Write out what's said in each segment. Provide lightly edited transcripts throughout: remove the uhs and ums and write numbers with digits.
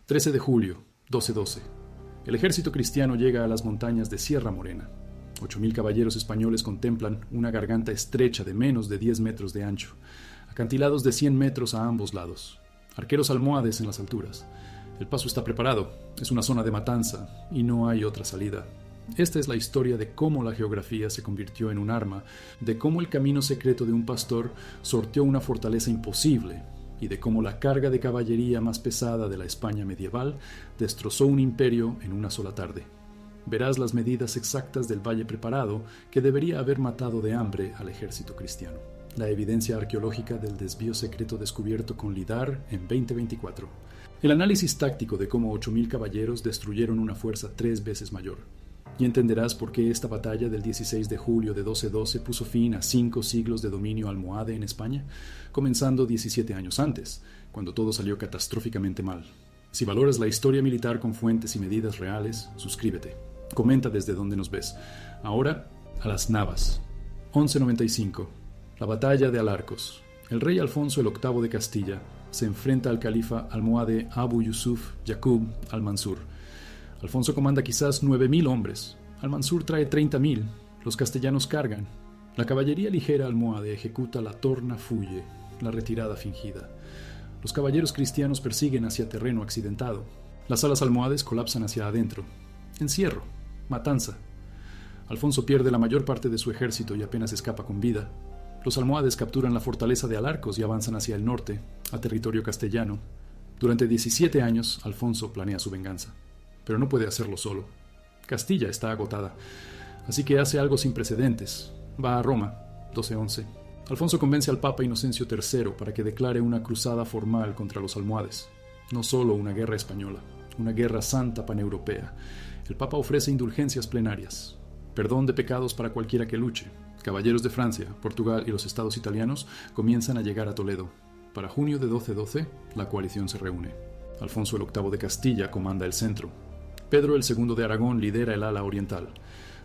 13 de julio, 12:12. El ejército cristiano llega a las montañas de Sierra Morena. 8,000 caballeros españoles contemplan una garganta estrecha de menos de 10 metros de ancho, acantilados de 100 metros a ambos lados, arqueros almohades en las alturas. El paso está preparado, es una zona de matanza y no hay otra salida. Esta es la historia de cómo la geografía se convirtió en un arma, de cómo el camino secreto de un pastor sorteó una fortaleza imposible y de cómo la carga de caballería más pesada de la España medieval destrozó un imperio en una sola tarde. Verás las medidas exactas del valle preparado que debería haber matado de hambre al ejército cristiano. La evidencia arqueológica del desvío secreto descubierto con LIDAR en 2024. El análisis táctico de cómo 8,000 caballeros destruyeron una fuerza 3 veces mayor. Y entenderás por qué esta batalla del 16 de julio de 1212 puso fin a 5 siglos de dominio almohade en España, comenzando 17 años antes, cuando todo salió catastróficamente mal. Si valoras la historia militar con fuentes y medidas reales, suscríbete. Comenta desde donde nos ves. Ahora, a las Navas. 1195. La batalla de Alarcos. El rey Alfonso el VIII de Castilla se enfrenta al califa almohade Abu Yusuf Yaqub al-Mansur. Alfonso comanda quizás 9,000 hombres. Al-Mansur trae 30,000. Los castellanos cargan. La caballería ligera almohade ejecuta la torna fuye, la retirada fingida. Los caballeros cristianos persiguen hacia terreno accidentado. Las alas almohades colapsan hacia adentro. Encierro. Matanza. Alfonso pierde la mayor parte de su ejército y apenas escapa con vida. Los almohades capturan la fortaleza de Alarcos y avanzan hacia el norte, a territorio castellano. Durante 17 años, Alfonso planea su venganza. Pero no puede hacerlo solo. Castilla está agotada, así que hace algo sin precedentes. Va a Roma, 1211. Alfonso convence al Papa Inocencio III para que declare una cruzada formal contra los almohades. No solo una guerra española, una guerra santa paneuropea. El Papa ofrece indulgencias plenarias, perdón de pecados para cualquiera que luche. Caballeros de Francia, Portugal y los estados italianos comienzan a llegar a Toledo. Para junio de 1212, la coalición se reúne. Alfonso el VIII de Castilla comanda el centro. Pedro el II de Aragón lidera el ala oriental.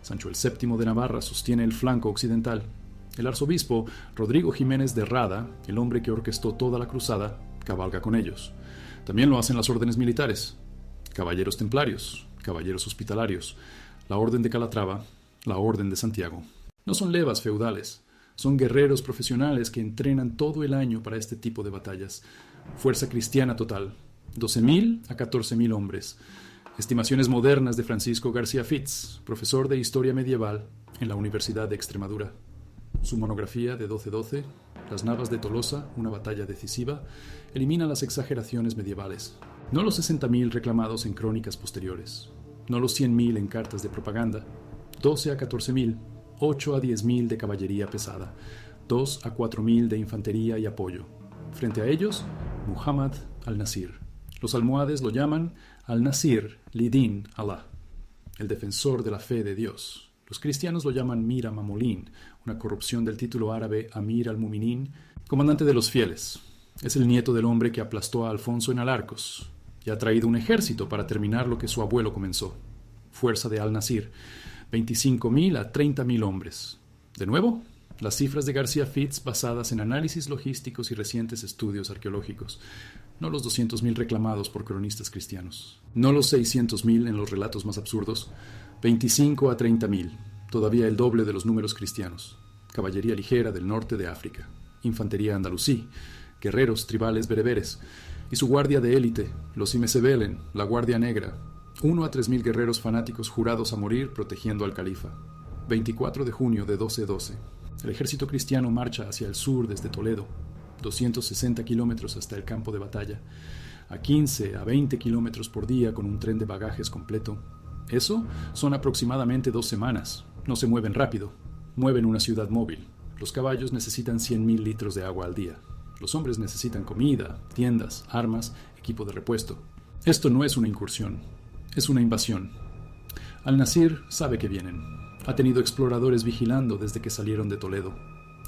Sancho el VII de Navarra sostiene el flanco occidental. El arzobispo Rodrigo Jiménez de Rada, el hombre que orquestó toda la cruzada, cabalga con ellos. También lo hacen las órdenes militares. Caballeros templarios, caballeros hospitalarios, la Orden de Calatrava, la Orden de Santiago. No son levas feudales, son guerreros profesionales que entrenan todo el año para este tipo de batallas. Fuerza cristiana total, 12,000 a 14,000 hombres. Estimaciones modernas de Francisco García Fitz, profesor de Historia Medieval en la Universidad de Extremadura. Su monografía de 1212, Las Navas de Tolosa, una batalla decisiva, elimina las exageraciones medievales. No los 60,000 reclamados en crónicas posteriores, no los 100,000 en cartas de propaganda, 12 a 14,000, 8 a 10,000 de caballería pesada, 2 a 4,000 de infantería y apoyo. Frente a ellos, Muhammad al-Nasir. Los almohades lo llaman al-Nasir Lidin Allah, el defensor de la fe de Dios. Los cristianos lo llaman Mir Mamolín, una corrupción del título árabe Amir al-Muminin, comandante de los fieles. Es el nieto del hombre que aplastó a Alfonso en Alarcos y ha traído un ejército para terminar lo que su abuelo comenzó. Fuerza de al-Nasir, 25,000 a 30,000 hombres. De nuevo, las cifras de García Fitz basadas en análisis logísticos y recientes estudios arqueológicos. No los 200,000 reclamados por cronistas cristianos. No los 600,000 en los relatos más absurdos. 25 a 30,000, todavía el doble de los números cristianos. Caballería ligera del norte de África. Infantería andalusí. Guerreros tribales bereberes. Y su guardia de élite, los Imesebelen, la Guardia Negra. 1 a 3,000 guerreros fanáticos jurados a morir protegiendo al califa. 24 de junio de 1212. El ejército cristiano marcha hacia el sur desde Toledo. 260 kilómetros hasta el campo de batalla, a 15 a 20 kilómetros por día con un tren de bagajes completo. Eso son aproximadamente 2 semanas. No se mueven rápido, mueven una ciudad móvil. Los caballos necesitan 100,000 litros de agua al día. Los hombres necesitan comida, tiendas, armas, equipo de repuesto. Esto no es una incursión, es una invasión. Al-Nasir sabe que vienen. Ha tenido exploradores vigilando desde que salieron de Toledo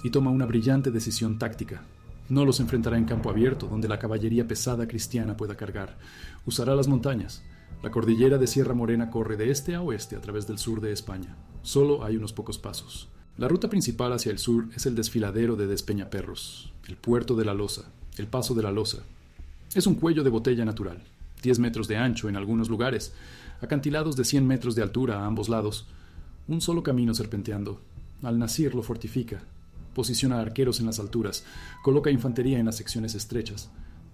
y toma una brillante decisión táctica. No los enfrentará en campo abierto, donde la caballería pesada cristiana pueda cargar. Usará las montañas. La cordillera de Sierra Morena corre de este a oeste a través del sur de España. Solo hay unos pocos pasos. La ruta principal hacia el sur es el desfiladero de Despeñaperros, el puerto de la Losa, el paso de la Losa. Es un cuello de botella natural. 10 metros de ancho en algunos lugares, acantilados de 100 metros de altura a ambos lados, un solo camino serpenteando. Al-Nasir lo fortifica, posiciona arqueros en las alturas, coloca infantería en las secciones estrechas,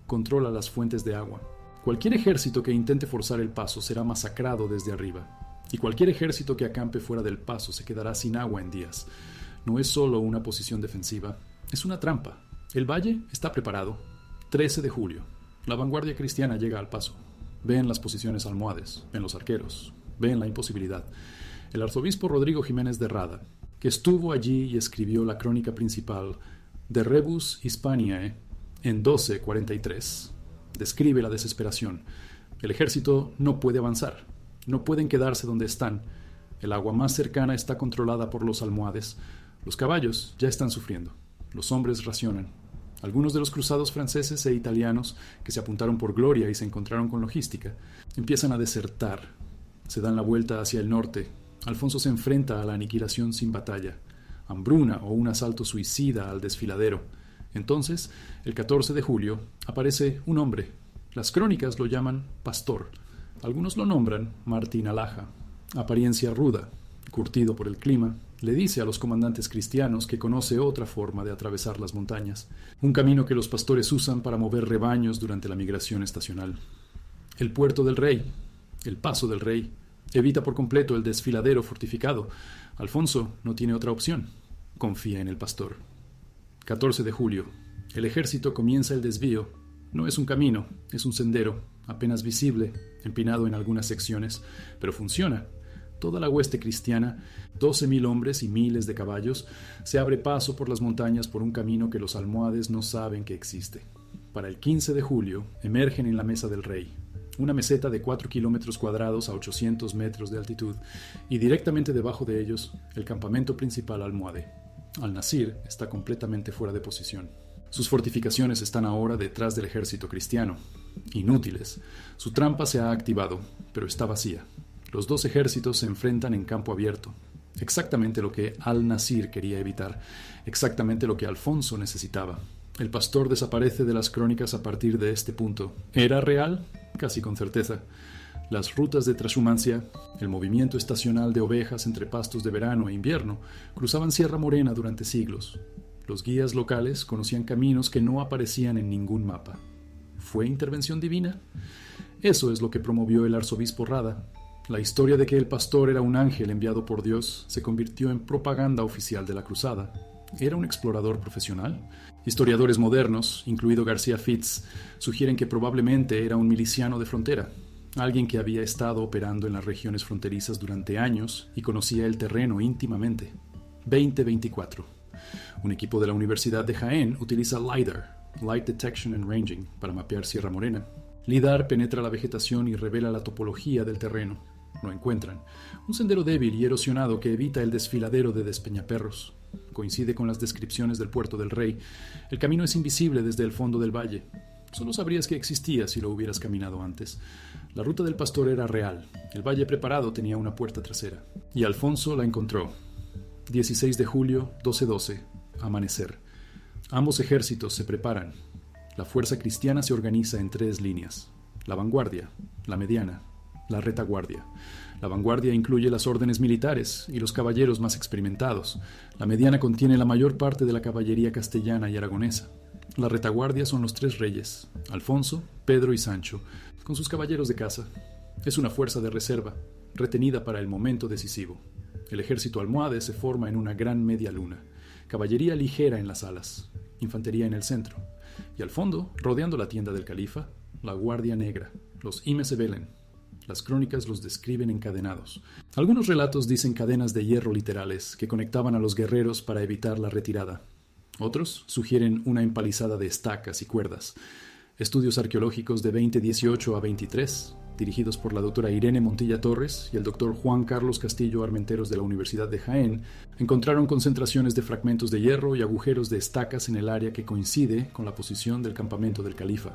controla las fuentes de agua. Cualquier ejército que intente forzar el paso será masacrado desde arriba, y cualquier ejército que acampe fuera del paso se quedará sin agua en días. No es solo una posición defensiva, es una trampa. El valle está preparado. 13 de julio. La vanguardia cristiana llega al paso. Ven las posiciones almohades, ven los arqueros, ven la imposibilidad. El arzobispo Rodrigo Jiménez de Rada, que estuvo allí y escribió la crónica principal de Rebus Hispaniae en 1243, describe la desesperación. El ejército no puede avanzar, no pueden quedarse donde están. El agua más cercana está controlada por los almohades. Los caballos ya están sufriendo. Los hombres racionan. Algunos de los cruzados franceses e italianos que se apuntaron por gloria y se encontraron con logística empiezan a desertar. Se dan la vuelta hacia el norte. Alfonso se enfrenta a la aniquilación sin batalla, hambruna o un asalto suicida al desfiladero. Entonces, el 14 de julio, aparece un hombre. Las crónicas lo llaman pastor. Algunos lo nombran Martín Alhaja. Apariencia ruda, curtido por el clima, le dice a los comandantes cristianos que conoce otra forma de atravesar las montañas, un camino que los pastores usan para mover rebaños durante la migración estacional. El puerto del rey, el paso del rey, evita por completo el desfiladero fortificado. Alfonso no tiene otra opción. Confía en el pastor. 14 de julio. El ejército comienza el desvío. No es un camino, es un sendero, apenas visible, empinado en algunas secciones, pero funciona. Toda la hueste cristiana, 12.000 hombres y miles de caballos, se abre paso por las montañas por un camino que los almohades no saben que existe. Para el 15 de julio, emergen en la Mesa del Rey, una meseta de 4 kilómetros cuadrados a 800 metros de altitud, y directamente debajo de ellos, el campamento principal almohade. Al-Nasir está completamente fuera de posición. Sus fortificaciones están ahora detrás del ejército cristiano. Inútiles. Su trampa se ha activado, pero está vacía. Los dos ejércitos se enfrentan en campo abierto. Exactamente lo que Al-Nasir quería evitar, exactamente lo que Alfonso necesitaba. El pastor desaparece de las crónicas a partir de este punto. ¿Era real? Casi con certeza. Las rutas de trashumancia, el movimiento estacional de ovejas entre pastos de verano e invierno, cruzaban Sierra Morena durante siglos. Los guías locales conocían caminos que no aparecían en ningún mapa. ¿Fue intervención divina? Eso es lo que promovió el arzobispo Rada. La historia de que el pastor era un ángel enviado por Dios se convirtió en propaganda oficial de la cruzada. ¿Era un explorador profesional? Historiadores modernos, incluido García Fitz, sugieren que probablemente era un miliciano de frontera, alguien que había estado operando en las regiones fronterizas durante años y conocía el terreno íntimamente. 2024. Un equipo de la Universidad de Jaén utiliza LIDAR, Light Detection and Ranging, para mapear Sierra Morena. LIDAR penetra la vegetación y revela la topología del terreno. Lo encuentran. Un sendero débil y erosionado que evita el desfiladero de Despeñaperros. Coincide con las descripciones del Puerto del Rey. El camino es invisible desde el fondo del valle. Solo sabrías que existía si lo hubieras caminado antes. La ruta del pastor era real. El valle preparado tenía una puerta trasera. Y Alfonso la encontró. 16 de julio, 12:12. Amanecer. Ambos ejércitos se preparan. La fuerza cristiana se organiza en 3 líneas. La vanguardia, la mediana, la retaguardia. La vanguardia incluye las órdenes militares y los caballeros más experimentados. La mediana contiene la mayor parte de la caballería castellana y aragonesa. La retaguardia son los 3 reyes, Alfonso, Pedro y Sancho, con sus caballeros de caza. Es una fuerza de reserva, retenida para el momento decisivo. El ejército almohade se forma en una gran media luna. Caballería ligera en las alas, infantería en el centro. Y al fondo, rodeando la tienda del califa, la guardia negra, los Imesebelen. Las crónicas los describen encadenados. Algunos relatos dicen cadenas de hierro literales que conectaban a los guerreros para evitar la retirada. Otros sugieren una empalizada de estacas y cuerdas. Estudios arqueológicos de 2018 a 23, dirigidos por la doctora Irene Montilla Torres y el doctor Juan Carlos Castillo Armenteros de la Universidad de Jaén, encontraron concentraciones de fragmentos de hierro y agujeros de estacas en el área que coincide con la posición del campamento del califa.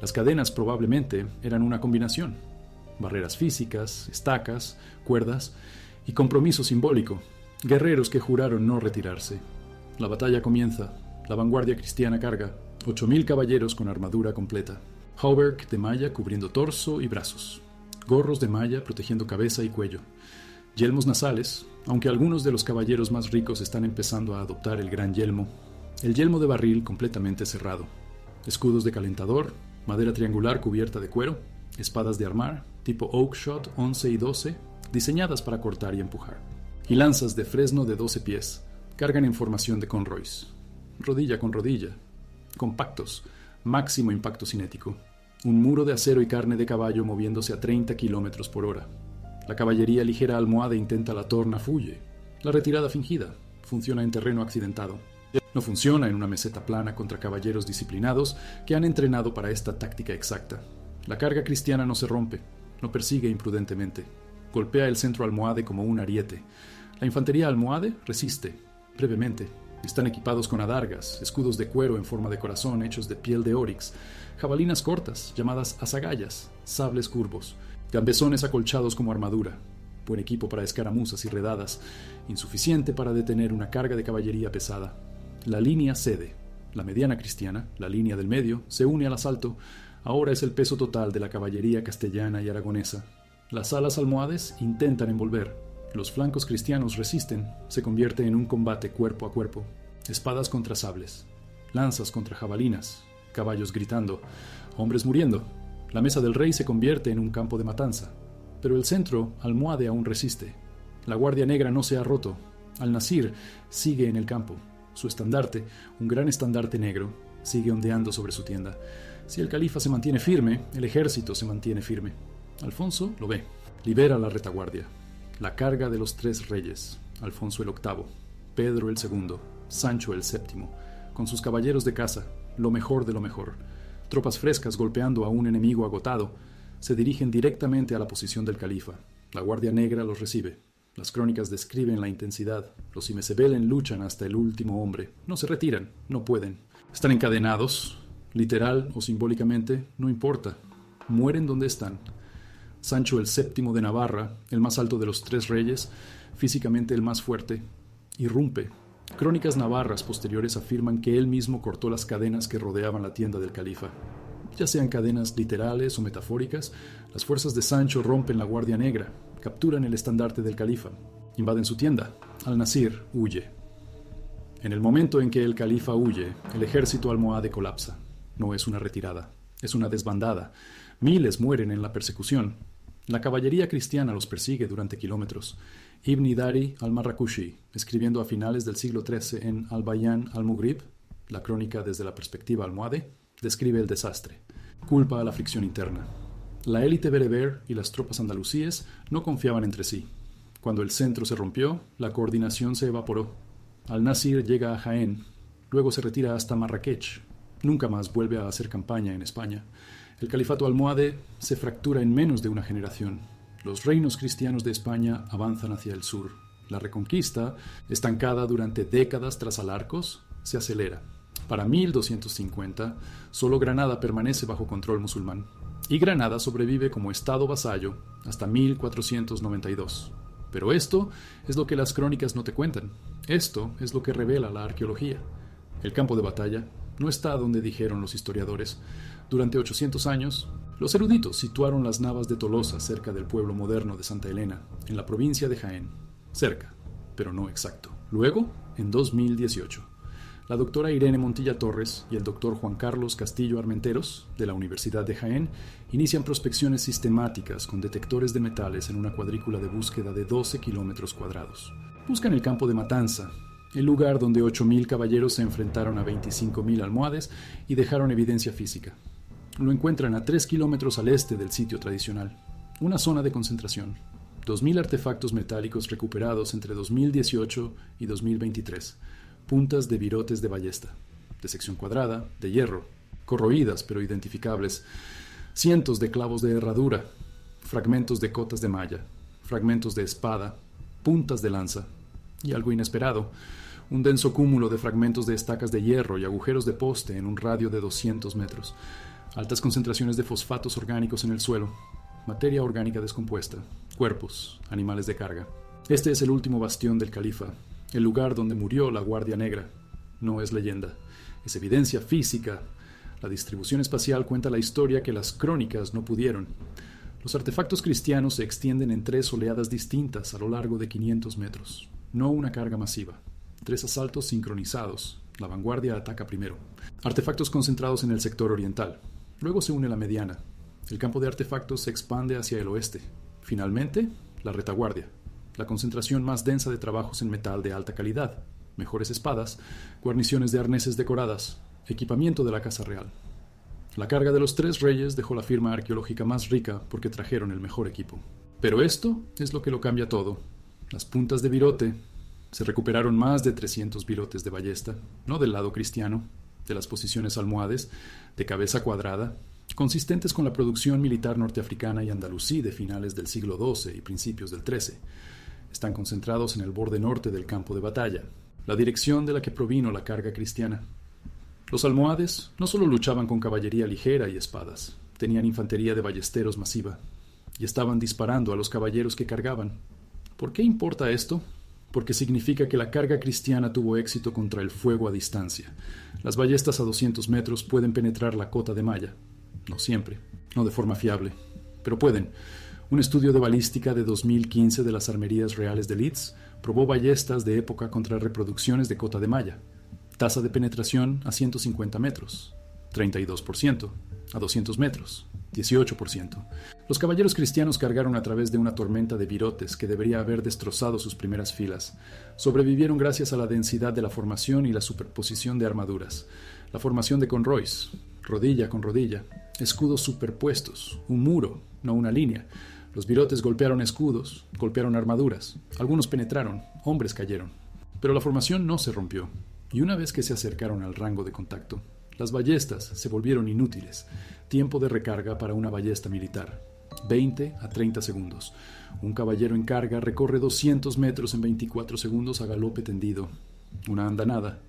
Las cadenas probablemente eran una combinación. Barreras físicas, estacas, cuerdas y compromiso simbólico. Guerreros que juraron no retirarse. La batalla comienza. La vanguardia cristiana carga. 8.000 caballeros con armadura completa. hauberk de malla cubriendo torso y brazos, gorros de malla protegiendo cabeza y cuello, yelmos nasales, aunque algunos de los caballeros más ricos están empezando a adoptar el gran yelmo, el yelmo de barril completamente cerrado, escudos de calentador, madera triangular cubierta de cuero, espadas de armar, tipo Oakshot 11 y 12, diseñadas para cortar y empujar, y lanzas de fresno de 12 pies, cargan en formación de conroys, rodilla con rodilla, compactos, máximo impacto cinético, un muro de acero y carne de caballo moviéndose a 30 kilómetros por hora. La caballería ligera almohade intenta la torna fuye, la retirada fingida, funciona en terreno accidentado. No funciona en una meseta plana contra caballeros disciplinados que han entrenado para esta táctica exacta. La carga cristiana no se rompe, no persigue imprudentemente. Golpea el centro almohade como un ariete. La infantería almohade resiste, brevemente. Están equipados con adargas, escudos de cuero en forma de corazón hechos de piel de orix, jabalinas cortas, llamadas azagallas, sables curvos, gambezones acolchados como armadura. Buen equipo para escaramuzas y redadas, insuficiente para detener una carga de caballería pesada. La línea cede. La mediana cristiana, la línea del medio, se une al asalto. Ahora es el peso total de la caballería castellana y aragonesa. Las alas almohades intentan envolver. Los flancos cristianos resisten. Se convierte en un combate cuerpo a cuerpo. Espadas contra sables. Lanzas contra jabalinas. Caballos gritando. Hombres muriendo. La mesa del rey se convierte en un campo de matanza. Pero el centro almohade aún resiste. La guardia negra no se ha roto. Al-Nasir sigue en el campo. Su estandarte, un gran estandarte negro, sigue ondeando sobre su tienda. Si el califa se mantiene firme, el ejército se mantiene firme. Alfonso lo ve. Libera la retaguardia. La carga de los 3 reyes. Alfonso el VIII, Pedro el II, Sancho el VII, con sus caballeros de caza, lo mejor de lo mejor. Tropas frescas golpeando a un enemigo agotado, se dirigen directamente a la posición del califa. La guardia negra los recibe. Las crónicas describen la intensidad. Los Imesebelen luchan hasta el último hombre. No se retiran, no pueden. Están encadenados, literal o simbólicamente, no importa. Mueren donde están. Sancho el VII de Navarra, el más alto de los 3 reyes, físicamente el más fuerte, irrumpe. Crónicas navarras posteriores afirman que él mismo cortó las cadenas que rodeaban la tienda del califa. Ya sean cadenas literales o metafóricas, las fuerzas de Sancho rompen la guardia negra, capturan el estandarte del califa, invaden su tienda. Al-Nasir huye. En el momento en que el califa huye, el ejército almohade colapsa. No es una retirada, es una desbandada. Miles mueren en la persecución. La caballería cristiana los persigue durante kilómetros. Ibn Dari al-Marrakushi, escribiendo a finales del siglo XIII en Al-Bayan al-Mughrib, la crónica desde la perspectiva almohade, describe el desastre. Culpa a la fricción interna. La élite bereber y las tropas andalusíes no confiaban entre sí. Cuando el centro se rompió, la coordinación se evaporó. Al-Nasir llega a Jaén, luego se retira hasta Marrakech. Nunca más vuelve a hacer campaña en España. El califato almohade se fractura en menos de una generación. Los reinos cristianos de España avanzan hacia el sur. La reconquista, estancada durante décadas tras Alarcos, se acelera. Para 1250, solo Granada permanece bajo control musulmán. Y Granada sobrevive como estado vasallo hasta 1492. Pero esto es lo que las crónicas no te cuentan. Esto es lo que revela la arqueología. El campo de batalla no está donde dijeron los historiadores. Durante 800 años, los eruditos situaron las navas de Tolosa cerca del pueblo moderno de Santa Elena, en la provincia de Jaén. Cerca, pero no exacto. Luego, en 2018, la doctora Irene Montilla Torres y el doctor Juan Carlos Castillo Armenteros, de la Universidad de Jaén, inician prospecciones sistemáticas con detectores de metales en una cuadrícula de búsqueda de 12 kilómetros cuadrados. Buscan el campo de Matanza, el lugar donde 8.000 caballeros se enfrentaron a 25.000 almohades y dejaron evidencia física. Lo encuentran a 3 kilómetros al este del sitio tradicional, una zona de concentración. 2.000 artefactos metálicos recuperados entre 2018 y 2023. Puntas de virotes de ballesta, de sección cuadrada, de hierro, corroídas pero identificables, cientos de clavos de herradura, fragmentos de cotas de malla, fragmentos de espada, puntas de lanza y algo inesperado, un denso cúmulo de fragmentos de estacas de hierro y agujeros de poste en un radio de 200 metros, altas concentraciones de fosfatos orgánicos en el suelo, materia orgánica descompuesta, cuerpos, animales de carga. Este es el último bastión del califa, el lugar donde murió la Guardia Negra. No es leyenda, es evidencia física, La distribución espacial cuenta la historia que las crónicas no pudieron. Los artefactos cristianos se extienden en 3 oleadas distintas a lo largo de 500 metros. No una carga masiva. 3 asaltos sincronizados. La vanguardia ataca primero. Artefactos concentrados en el sector oriental. Luego se une la mediana. El campo de artefactos se expande hacia el oeste. Finalmente, la retaguardia. La concentración más densa de trabajos en metal de alta calidad. Mejores espadas, guarniciones de arneses decoradas, equipamiento de la Casa Real. La carga de los 3 reyes dejó la firma arqueológica más rica porque trajeron el mejor equipo. Pero esto es lo que lo cambia todo. Las puntas de virote. Se recuperaron más de 300 virotes de ballesta, no del lado cristiano, de las posiciones almohades, de cabeza cuadrada, consistentes con la producción militar norteafricana y andalusí de finales del siglo XII y principios del XIII. Están concentrados en el borde norte del campo de batalla, la dirección de la que provino la carga cristiana. Los almohades no solo luchaban con caballería ligera y espadas, tenían infantería de ballesteros masiva, y estaban disparando a los caballeros que cargaban. ¿Por qué importa esto? Porque significa que la carga cristiana tuvo éxito contra el fuego a distancia. Las ballestas a 200 metros pueden penetrar la cota de malla. No siempre, no de forma fiable, pero pueden. Un estudio de balística de 2015 de las Armerías Reales de Leeds probó ballestas de época contra reproducciones de cota de malla. Tasa de penetración a 150 metros, 32%, a 200 metros, 18%. Los caballeros cristianos cargaron a través de una tormenta de virotes que debería haber destrozado sus primeras filas. Sobrevivieron gracias a la densidad de la formación y la superposición de armaduras. La formación de conroys, rodilla con rodilla, escudos superpuestos, un muro, no una línea. Los virotes golpearon escudos, golpearon armaduras. Algunos penetraron, hombres cayeron. Pero la formación no se rompió. Y una vez que se acercaron al rango de contacto, las ballestas se volvieron inútiles. Tiempo de recarga para una ballesta militar: 20 a 30 segundos. Un caballero en carga recorre 200 metros en 24 segundos a galope tendido. Una andanada.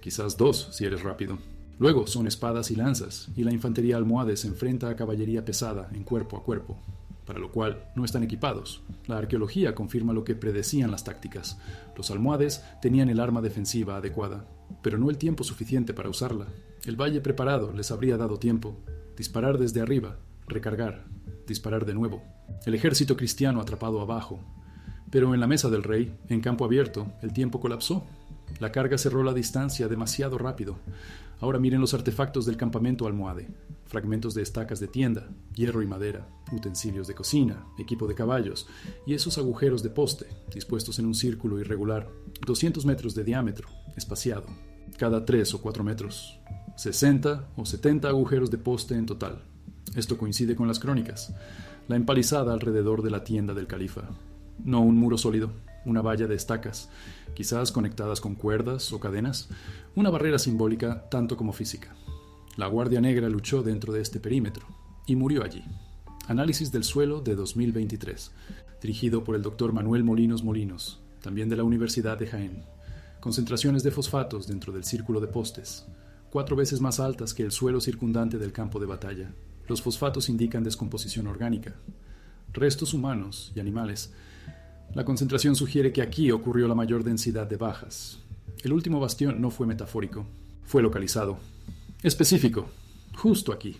Quizás 2 si eres rápido. Luego son espadas y lanzas, y la infantería almohade se enfrenta a caballería pesada en cuerpo a cuerpo, para lo cual no están equipados. La arqueología confirma lo que predecían las tácticas. Los almohades tenían el arma defensiva adecuada, pero no el tiempo suficiente para usarla. El valle preparado les habría dado tiempo. Disparar desde arriba, recargar, disparar de nuevo. El ejército cristiano atrapado abajo. Pero en la mesa del rey, en campo abierto, el tiempo colapsó. La carga cerró la distancia demasiado rápido. Ahora miren los artefactos del campamento almohade. Fragmentos de estacas de tienda, hierro y madera, utensilios de cocina, equipo de caballos, y esos agujeros de poste, dispuestos en un círculo irregular, 200 metros de diámetro, espaciado, cada 3 o 4 metros. 60 o 70 agujeros de poste en total. Esto coincide con las crónicas. La empalizada alrededor de la tienda del califa. No un muro sólido, una valla de estacas, quizás conectadas con cuerdas o cadenas, una barrera simbólica tanto como física. La Guardia Negra luchó dentro de este perímetro y murió allí. Análisis del suelo de 2023, dirigido por el Dr. Manuel Molinos Molinos, también de la Universidad de Jaén. Concentraciones de fosfatos dentro del círculo de postes, 4 veces más altas que el suelo circundante del campo de batalla. Los fosfatos indican descomposición orgánica. Restos humanos y animales. La concentración sugiere que aquí ocurrió la mayor densidad de bajas. El último bastión no fue metafórico, fue localizado. Específico, justo aquí.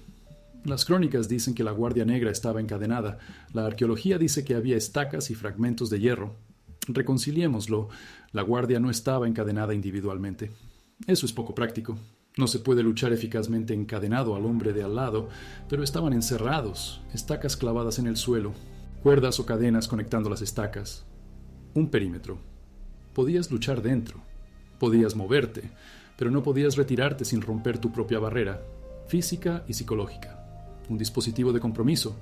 Las crónicas dicen que la Guardia Negra estaba encadenada. La arqueología dice que había estacas y fragmentos de hierro. Reconciliémoslo, la guardia no estaba encadenada individualmente. Eso es poco práctico. No se puede luchar eficazmente encadenado al hombre de al lado, pero estaban encerrados, estacas clavadas en el suelo, cuerdas o cadenas conectando las estacas. Un perímetro. Podías luchar dentro, podías moverte, pero no podías retirarte sin romper tu propia barrera, física y psicológica. Un dispositivo de compromiso.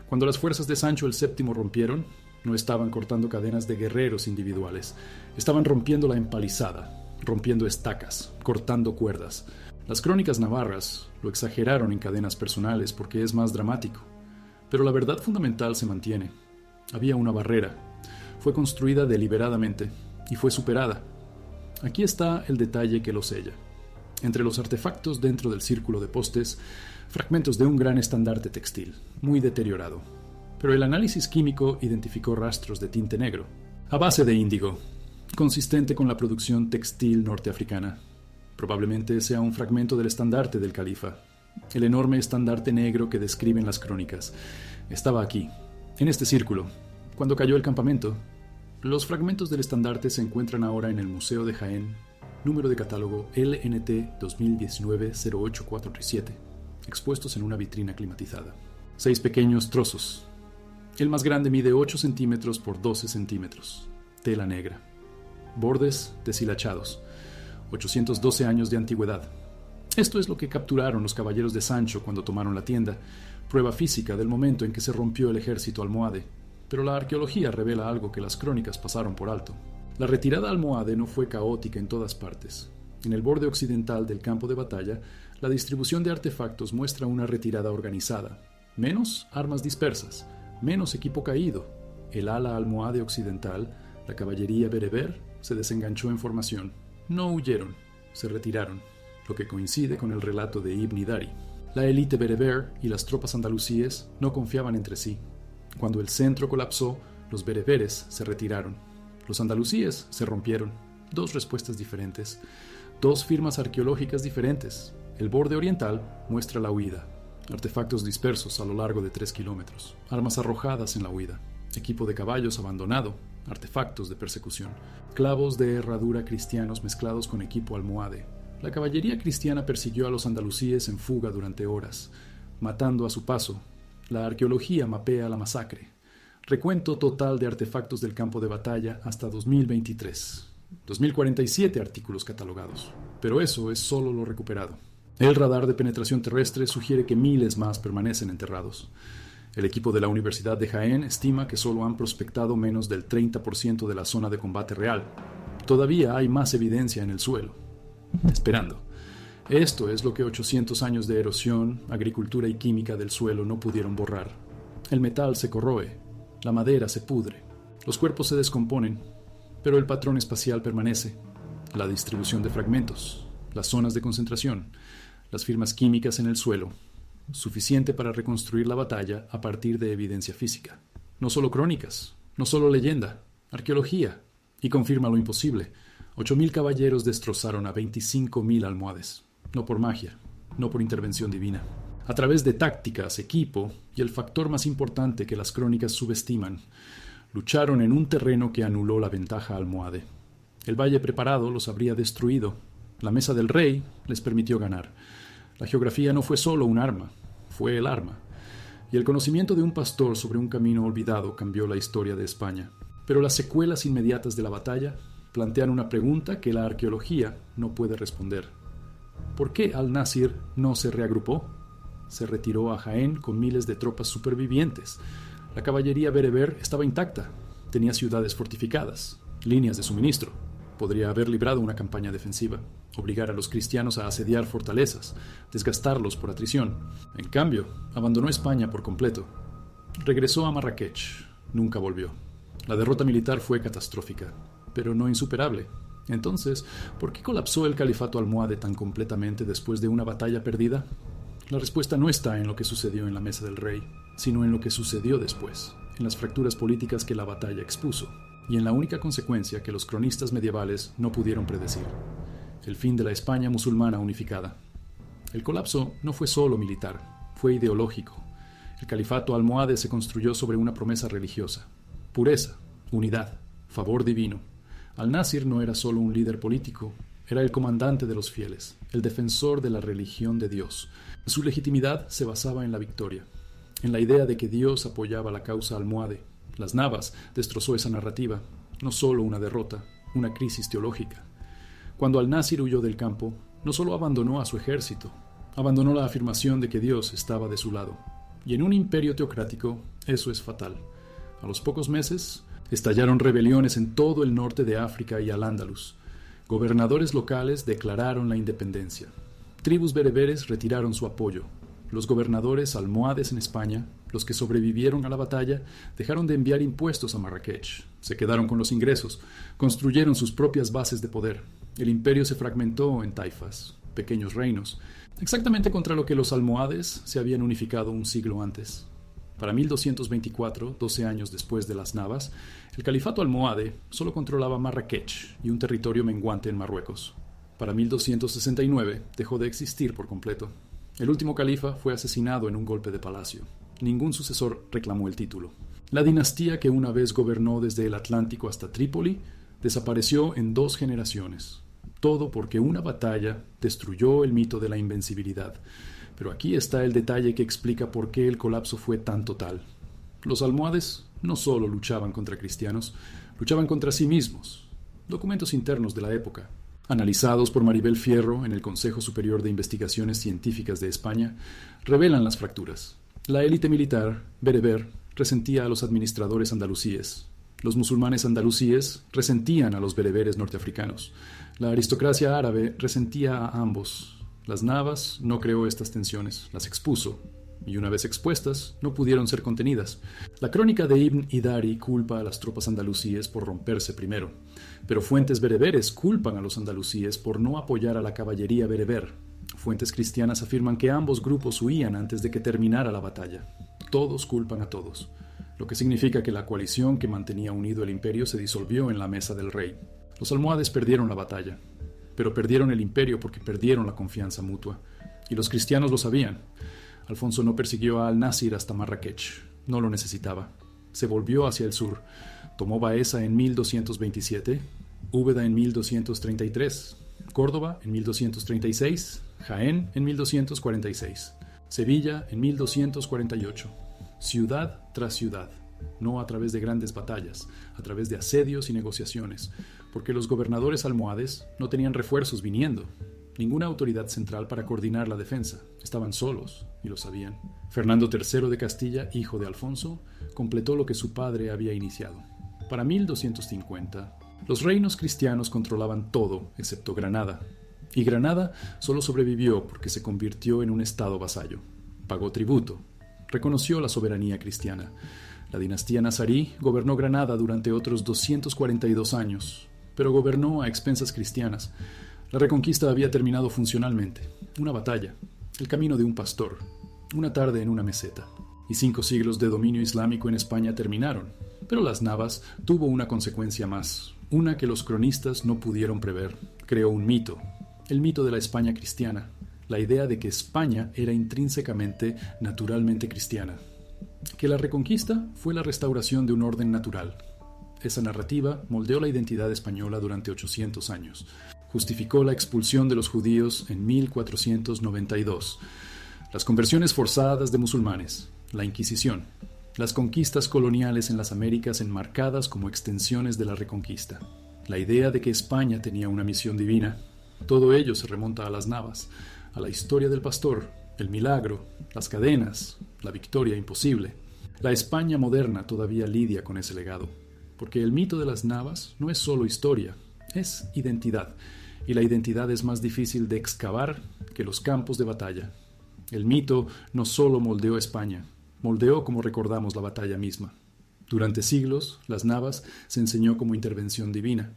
Cuando las fuerzas de Sancho el VII rompieron, no estaban cortando cadenas de guerreros individuales, estaban rompiendo la empalizada, rompiendo estacas, cortando cuerdas. Las crónicas navarras lo exageraron en cadenas personales porque es más dramático, pero la verdad fundamental se mantiene. Había una barrera, fue construida deliberadamente y fue superada. Aquí está el detalle que lo sella. Entre los artefactos dentro del círculo de postes, fragmentos de un gran estandarte textil, muy deteriorado. Pero el análisis químico identificó rastros de tinte negro, a base de índigo, consistente con la producción textil norteafricana. Probablemente sea un fragmento del estandarte del califa, el enorme estandarte negro que describen las crónicas. Estaba aquí, en este círculo, cuando cayó el campamento. Los fragmentos del estandarte se encuentran ahora en el Museo de Jaén, número de catálogo LNT 2019-08437, expuestos en una vitrina climatizada. 6 pequeños trozos. El más grande mide 8 centímetros por 12 centímetros. Tela negra. Bordes deshilachados. 812 años de antigüedad. Esto es lo que capturaron los caballeros de Sancho cuando tomaron la tienda, prueba física del momento en que se rompió el ejército almohade. Pero la arqueología revela algo que las crónicas pasaron por alto. La retirada almohade no fue caótica en todas partes. En el borde occidental del campo de batalla, la distribución de artefactos muestra una retirada organizada. Menos armas dispersas, menos equipo caído. El ala almohade occidental, la caballería bereber, se desenganchó en formación. No huyeron, se retiraron, lo que coincide con el relato de Ibn Dari. La élite bereber y las tropas andalusíes no confiaban entre sí. Cuando el centro colapsó, los bereberes se retiraron. Los andalusíes se rompieron. 2 respuestas diferentes. 2 firmas arqueológicas diferentes. El borde oriental muestra la huida. Artefactos dispersos a lo largo de 3 kilómetros. Armas arrojadas en la huida. Equipo de caballos abandonado. Artefactos de persecución. Clavos de herradura cristianos mezclados con equipo almohade. La caballería cristiana persiguió a los andalusíes en fuga durante horas, matando a su paso. La arqueología mapea la masacre. Recuento total de artefactos del campo de batalla hasta 2023. 2047 artículos catalogados. Pero eso es solo lo recuperado. El radar de penetración terrestre sugiere que miles más permanecen enterrados. El equipo de la Universidad de Jaén estima que solo han prospectado menos del 30% de la zona de combate real. Todavía hay más evidencia en el suelo, esperando. Esto es lo que 800 años de erosión, agricultura y química del suelo no pudieron borrar. El metal se corroe, la madera se pudre, los cuerpos se descomponen, pero el patrón espacial permanece. La distribución de fragmentos, las zonas de concentración, las firmas químicas en el suelo, suficiente para reconstruir la batalla a partir de evidencia física. No solo crónicas, no solo leyenda, arqueología, y confirma lo imposible. 8.000 caballeros destrozaron a 25.000 almohades. No por magia, no por intervención divina. A través de tácticas, equipo y el factor más importante que las crónicas subestiman, lucharon en un terreno que anuló la ventaja almohade. El valle preparado los habría destruido. La mesa del rey les permitió ganar. La geografía no fue solo un arma, fue el arma. Y el conocimiento de un pastor sobre un camino olvidado cambió la historia de España. Pero las secuelas inmediatas de la batalla plantean una pregunta que la arqueología no puede responder. ¿Por qué Al-Nasir no se reagrupó? Se retiró a Jaén con miles de tropas supervivientes. La caballería bereber estaba intacta. Tenía ciudades fortificadas, líneas de suministro. Podría haber librado una campaña defensiva, obligar a los cristianos a asediar fortalezas, desgastarlos por atrición. En cambio, abandonó España por completo. Regresó a Marrakech. Nunca volvió. La derrota militar fue catastrófica, pero no insuperable. Entonces, ¿por qué colapsó el califato almohade tan completamente después de una batalla perdida? La respuesta no está en lo que sucedió en la mesa del rey, sino en lo que sucedió después, en las fracturas políticas que la batalla expuso, y en la única consecuencia que los cronistas medievales no pudieron predecir: el fin de la España musulmana unificada. El colapso no fue solo militar, fue ideológico. El califato almohade se construyó sobre una promesa religiosa: pureza, unidad, favor divino. Al-Nasir no era solo un líder político, era el comandante de los fieles, el defensor de la religión de Dios. Su legitimidad se basaba en la victoria, en la idea de que Dios apoyaba la causa almohade. Las Navas destrozó esa narrativa, no solo una derrota, una crisis teológica. Cuando Al-Nasir huyó del campo, no solo abandonó a su ejército, abandonó la afirmación de que Dios estaba de su lado. Y en un imperio teocrático, eso es fatal. A los pocos meses, estallaron rebeliones en todo el norte de África y Al-Ándalus. Gobernadores locales declararon la independencia. Tribus bereberes retiraron su apoyo. Los gobernadores almohades en España, los que sobrevivieron a la batalla, dejaron de enviar impuestos a Marrakech. Se quedaron con los ingresos, construyeron sus propias bases de poder. El imperio se fragmentó en taifas, pequeños reinos, exactamente contra lo que los almohades se habían unificado un siglo antes. Para 1224, 12 años después de las Navas, el califato almohade solo controlaba Marrakech y un territorio menguante en Marruecos. Para 1269 dejó de existir por completo. El último califa fue asesinado en un golpe de palacio. Ningún sucesor reclamó el título. La dinastía que una vez gobernó desde el Atlántico hasta Trípoli desapareció en 2 generaciones. Todo porque una batalla destruyó el mito de la invencibilidad. Pero aquí está el detalle que explica por qué el colapso fue tan total. Los almohades no solo luchaban contra cristianos, luchaban contra sí mismos. Documentos internos de la época, analizados por Maribel Fierro en el Consejo Superior de Investigaciones Científicas de España, revelan las fracturas. La élite militar, bereber, resentía a los administradores andalusíes. Los musulmanes andalusíes resentían a los bereberes norteafricanos. La aristocracia árabe resentía a ambos. Las Navas no creó estas tensiones, las expuso, y una vez expuestas, no pudieron ser contenidas. La crónica de Ibn Hidari culpa a las tropas andalusíes por romperse primero, pero fuentes bereberes culpan a los andalusíes por no apoyar a la caballería bereber. Fuentes cristianas afirman que ambos grupos huían antes de que terminara la batalla. Todos culpan a todos, lo que significa que la coalición que mantenía unido el imperio se disolvió en la mesa del rey. Los almohades perdieron la batalla, pero perdieron el imperio porque perdieron la confianza mutua, y los cristianos lo sabían. Alfonso no persiguió a Al-Násir hasta Marrakech, no lo necesitaba. Se volvió hacia el sur, tomó Baeza en 1227, Úbeda en 1233, Córdoba en 1236, Jaén en 1246, Sevilla en 1248, ciudad tras ciudad, no a través de grandes batallas, a través de asedios y negociaciones, porque los gobernadores almohades no tenían refuerzos viniendo, ninguna autoridad central para coordinar la defensa, estaban solos y lo sabían. Fernando III de Castilla, hijo de Alfonso, completó lo que su padre había iniciado. Para 1250, los reinos cristianos controlaban todo excepto Granada, y Granada solo sobrevivió porque se convirtió en un estado vasallo. Pagó tributo, reconoció la soberanía cristiana. La dinastía nazarí gobernó Granada durante otros 242 años, pero gobernó a expensas cristianas. La reconquista había terminado funcionalmente. Una batalla, el camino de un pastor, una tarde en una meseta. Y 5 siglos de dominio islámico en España terminaron. Pero las Navas tuvo una consecuencia más, una que los cronistas no pudieron prever. Creó un mito, el mito de la España cristiana, la idea de que España era intrínsecamente, naturalmente cristiana. Que la reconquista fue la restauración de un orden natural. Esa narrativa moldeó la identidad española durante 800 años. Justificó la expulsión de los judíos en 1492, las conversiones forzadas de musulmanes, la Inquisición, las conquistas coloniales en las Américas enmarcadas como extensiones de la Reconquista, la idea de que España tenía una misión divina. Todo ello se remonta a las Navas, a la historia del pastor, el milagro, las cadenas, la victoria imposible. La España moderna todavía lidia con ese legado, porque el mito de las Navas no es solo historia, es identidad, y la identidad es más difícil de excavar que los campos de batalla. El mito no solo moldeó España, moldeó como recordamos la batalla misma. Durante siglos, las Navas se enseñó como intervención divina.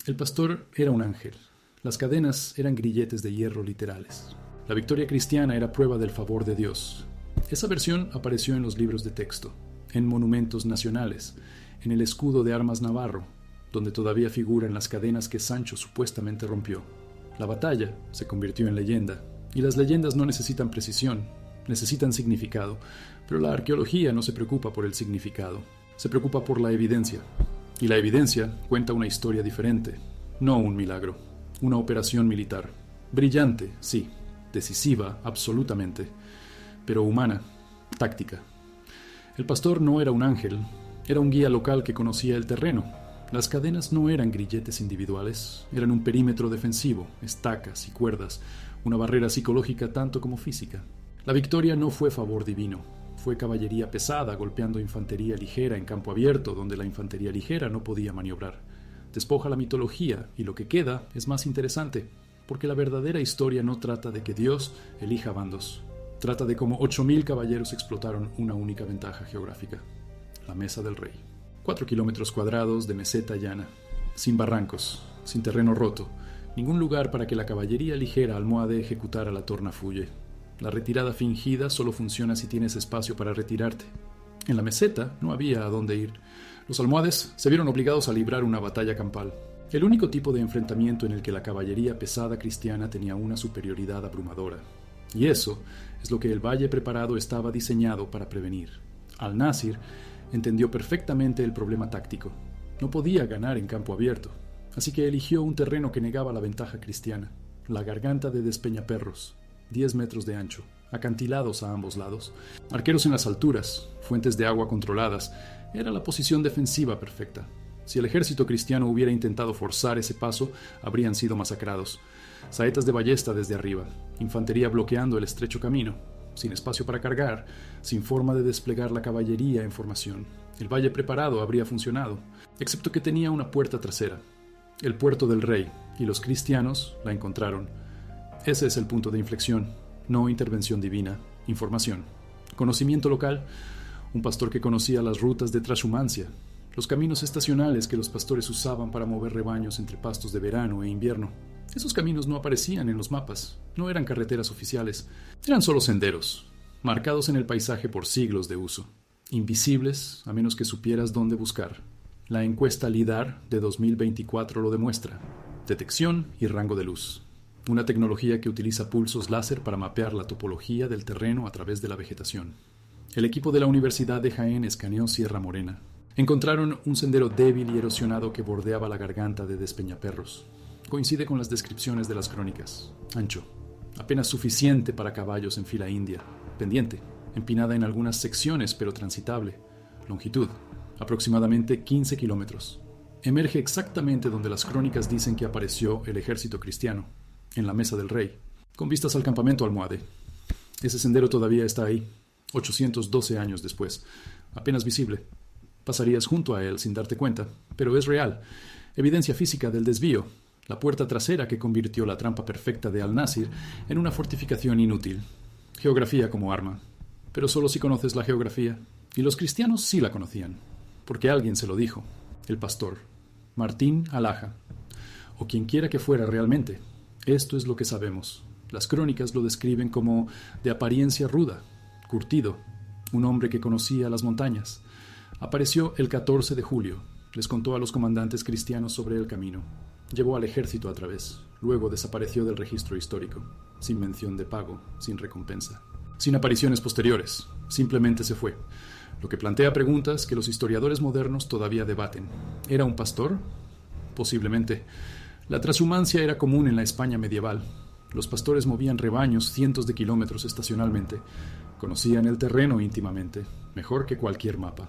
El pastor era un ángel, las cadenas eran grilletes de hierro literales. La victoria cristiana era prueba del favor de Dios. Esa versión apareció en los libros de texto, en monumentos nacionales, en el escudo de armas navarro, donde todavía figuran las cadenas que Sancho supuestamente rompió. La batalla se convirtió en leyenda, y las leyendas no necesitan precisión, necesitan significado, pero la arqueología no se preocupa por el significado, se preocupa por la evidencia. Y la evidencia cuenta una historia diferente, no un milagro, una operación militar. Brillante, sí, decisiva, absolutamente, pero humana, táctica. El pastor no era un ángel, era un guía local que conocía el terreno. Las cadenas no eran grilletes individuales, eran un perímetro defensivo, estacas y cuerdas, una barrera psicológica tanto como física. La victoria no fue favor divino, fue caballería pesada golpeando infantería ligera en campo abierto donde la infantería ligera no podía maniobrar. Despoja la mitología y lo que queda es más interesante, porque la verdadera historia no trata de que Dios elija bandos, trata de cómo 8.000 caballeros explotaron una única ventaja geográfica, la mesa del rey. 4 kilómetros cuadrados de meseta llana, sin barrancos, sin terreno roto, ningún lugar para que la caballería ligera almohade ejecutara la tornafulle. La retirada fingida solo funciona si tienes espacio para retirarte. En la meseta no había a dónde ir. Los almohades se vieron obligados a librar una batalla campal. El único tipo de enfrentamiento en el que la caballería pesada cristiana tenía una superioridad abrumadora. Y eso es lo que el Valle Preparado estaba diseñado para prevenir. Al-Nasir entendió perfectamente el problema táctico. No podía ganar en campo abierto, así que eligió un terreno que negaba la ventaja cristiana, la garganta de Despeñaperros, 10 metros de ancho, acantilados a ambos lados, arqueros en las alturas, fuentes de agua controladas. Era la posición defensiva perfecta. Si el ejército cristiano hubiera intentado forzar ese paso, habrían sido masacrados. Saetas de ballesta desde arriba, infantería bloqueando el estrecho camino, sin espacio para cargar, sin forma de desplegar la caballería en formación. El Valle Preparado habría funcionado, excepto que tenía una puerta trasera, el puerto del rey, y los cristianos la encontraron. Ese es el punto de inflexión, no intervención divina, información. Conocimiento local, un pastor que conocía las rutas de trashumancia, los caminos estacionales que los pastores usaban para mover rebaños entre pastos de verano e invierno. Esos caminos no aparecían en los mapas, no eran carreteras oficiales, eran solo senderos, marcados en el paisaje por siglos de uso, invisibles a menos que supieras dónde buscar. La encuesta LIDAR de 2024 lo demuestra. Detección y rango de luz. Una tecnología que utiliza pulsos láser para mapear la topología del terreno a través de la vegetación. El equipo de la Universidad de Jaén escaneó Sierra Morena. Encontraron un sendero débil y erosionado que bordeaba la garganta de Despeñaperros. Coincide con las descripciones de las crónicas. Ancho, apenas suficiente para caballos en fila india. Pendiente, empinada en algunas secciones pero transitable. Longitud, aproximadamente 15 kilómetros. Emerge exactamente donde las crónicas dicen que apareció el ejército cristiano, en la mesa del rey, con vistas al campamento almohade. Ese sendero todavía está ahí, 812 años después, apenas visible. Pasarías junto a él sin darte cuenta, pero es real. Evidencia física del desvío, la puerta trasera que convirtió la trampa perfecta de Al-Nasir en una fortificación inútil. Geografía como arma. Pero solo si conoces la geografía. Y los cristianos sí la conocían, porque alguien se lo dijo. El pastor, Martín Halaja, o quien quiera que fuera realmente. Esto es lo que sabemos. Las crónicas lo describen como de apariencia ruda, curtido, un hombre que conocía las montañas. Apareció el 14 de julio, les contó a los comandantes cristianos sobre el camino. Llevó al ejército a través, luego desapareció del registro histórico, sin mención de pago, sin recompensa. Sin apariciones posteriores, simplemente se fue. Lo que plantea preguntas que los historiadores modernos todavía debaten. ¿Era un pastor? Posiblemente. La trashumancia era común en la España medieval. Los pastores movían rebaños cientos de kilómetros estacionalmente. Conocían el terreno íntimamente, mejor que cualquier mapa.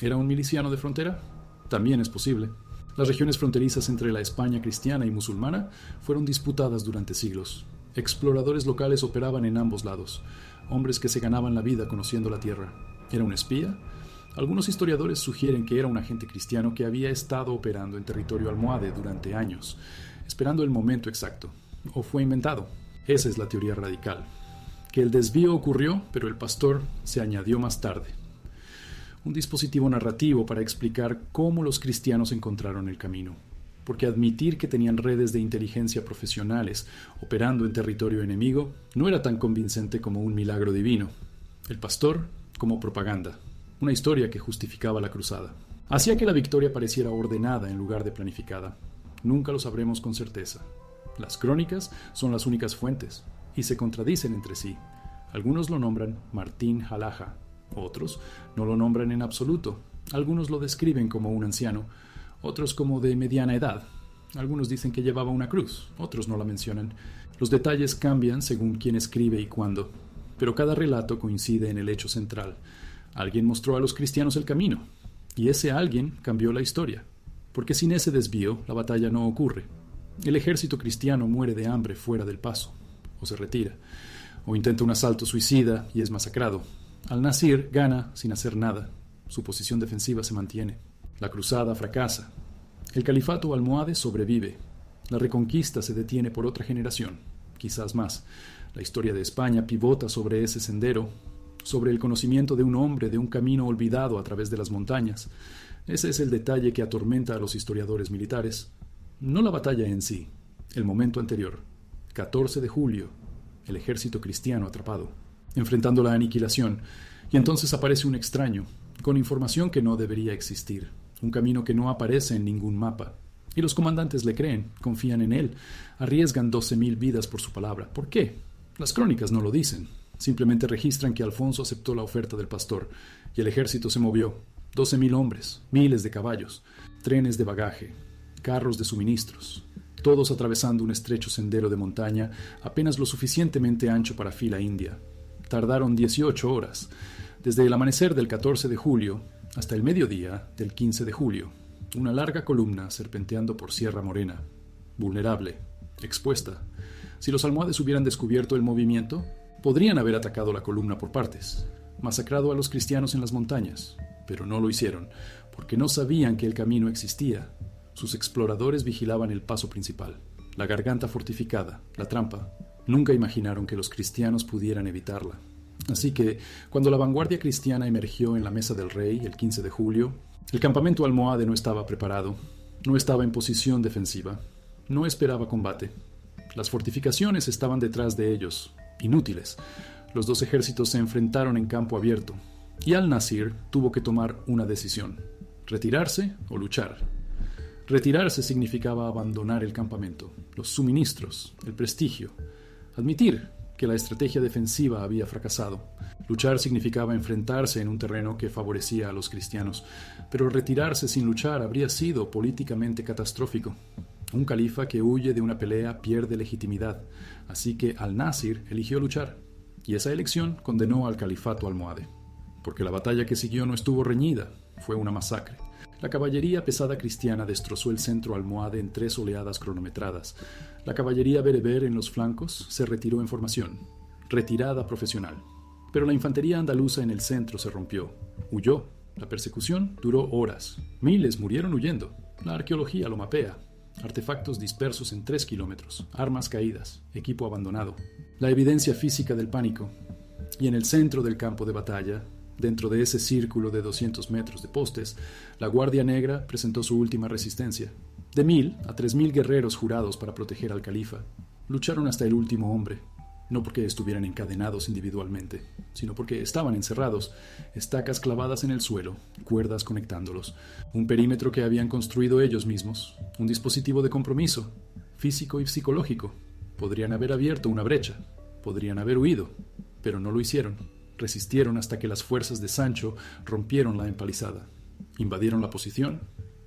¿Era un miliciano de frontera? También es posible. Las regiones fronterizas entre la España cristiana y musulmana fueron disputadas durante siglos. Exploradores locales operaban en ambos lados, hombres que se ganaban la vida conociendo la tierra. ¿Era un espía? Algunos historiadores sugieren que era un agente cristiano que había estado operando en territorio almohade durante años, esperando el momento exacto. ¿O fue inventado? Esa es la teoría radical. Que el desvío ocurrió, pero el pastor se añadió más tarde. Un dispositivo narrativo para explicar cómo los cristianos encontraron el camino. Porque admitir que tenían redes de inteligencia profesionales operando en territorio enemigo no era tan convincente como un milagro divino. El pastor como propaganda, una historia que justificaba la cruzada. Hacía que la victoria pareciera ordenada en lugar de planificada. Nunca lo sabremos con certeza. Las crónicas son las únicas fuentes, y se contradicen entre sí. Algunos lo nombran Martín Halaja, otros no lo nombran en absoluto. Algunos lo describen como un anciano, otros como de mediana edad. Algunos dicen que llevaba una cruz, otros no la mencionan. Los detalles cambian según quién escribe y cuándo, pero cada relato coincide en el hecho central. Alguien mostró a los cristianos el camino, y ese alguien cambió la historia, porque sin ese desvío la batalla no ocurre. El ejército cristiano muere de hambre fuera del paso, o se retira, o intenta un asalto suicida y es masacrado. Al-Nasir gana sin hacer nada, su posición defensiva se mantiene. La cruzada fracasa. El califato almohade sobrevive. La reconquista se detiene por otra generación, quizás más. La historia de España pivota sobre ese sendero, sobre el conocimiento de un hombre de un camino olvidado a través de las montañas. Ese es el detalle que atormenta a los historiadores militares. No la batalla en sí, el momento anterior. 14 de julio, el ejército cristiano atrapado, enfrentando la aniquilación, y entonces aparece un extraño, con información que no debería existir, un camino que no aparece en ningún mapa. Y los comandantes le creen, confían en él, arriesgan 12.000 vidas por su palabra. ¿Por qué? Las crónicas no lo dicen. Simplemente registran que Alfonso aceptó la oferta del pastor y el ejército se movió. 12.000 hombres, miles de caballos, trenes de bagaje, carros de suministros, todos atravesando un estrecho sendero de montaña apenas lo suficientemente ancho para fila india. Tardaron 18 horas, desde el amanecer del 14 de julio hasta el mediodía del 15 de julio. Una larga columna serpenteando por Sierra Morena, vulnerable, expuesta. Si los almohades hubieran descubierto el movimiento, podrían haber atacado la columna por partes, masacrado a los cristianos en las montañas, pero no lo hicieron, porque no sabían que el camino existía. Sus exploradores vigilaban el paso principal, la garganta fortificada, la trampa. Nunca imaginaron que los cristianos pudieran evitarla. Así que, cuando la vanguardia cristiana emergió en la Mesa del Rey el 15 de julio, el campamento almohade no estaba preparado, no estaba en posición defensiva, no esperaba combate. Las fortificaciones estaban detrás de ellos, inútiles. Los dos ejércitos se enfrentaron en campo abierto, y Al-Nasir tuvo que tomar una decisión: retirarse o luchar. Retirarse significaba abandonar el campamento, los suministros, el prestigio, admitir que la estrategia defensiva había fracasado. Luchar significaba enfrentarse en un terreno que favorecía a los cristianos, pero retirarse sin luchar habría sido políticamente catastrófico. Un califa que huye de una pelea pierde legitimidad, así que Al-Nasir eligió luchar, y esa elección condenó al califato almohade. Porque la batalla que siguió no estuvo reñida, fue una masacre. La caballería pesada cristiana destrozó el centro almohade en 3 oleadas cronometradas. La caballería bereber en los flancos se retiró en formación, retirada profesional. Pero la infantería andaluza en el centro se rompió, huyó. La persecución duró horas. Miles murieron huyendo. La arqueología lo mapea. Artefactos dispersos en 3 kilómetros, armas caídas, equipo abandonado. La evidencia física del pánico. Y en el centro del campo de batalla, dentro de ese círculo de 200 metros de postes, la Guardia Negra presentó su última resistencia. De 1.000 a 3.000 guerreros jurados para proteger al califa. Lucharon hasta el último hombre, no porque estuvieran encadenados individualmente, sino porque estaban encerrados, estacas clavadas en el suelo, cuerdas conectándolos, un perímetro que habían construido ellos mismos, un dispositivo de compromiso, físico y psicológico. Podrían haber abierto una brecha, podrían haber huido, pero no lo hicieron. Resistieron hasta que las fuerzas de Sancho rompieron la empalizada. Invadieron la posición,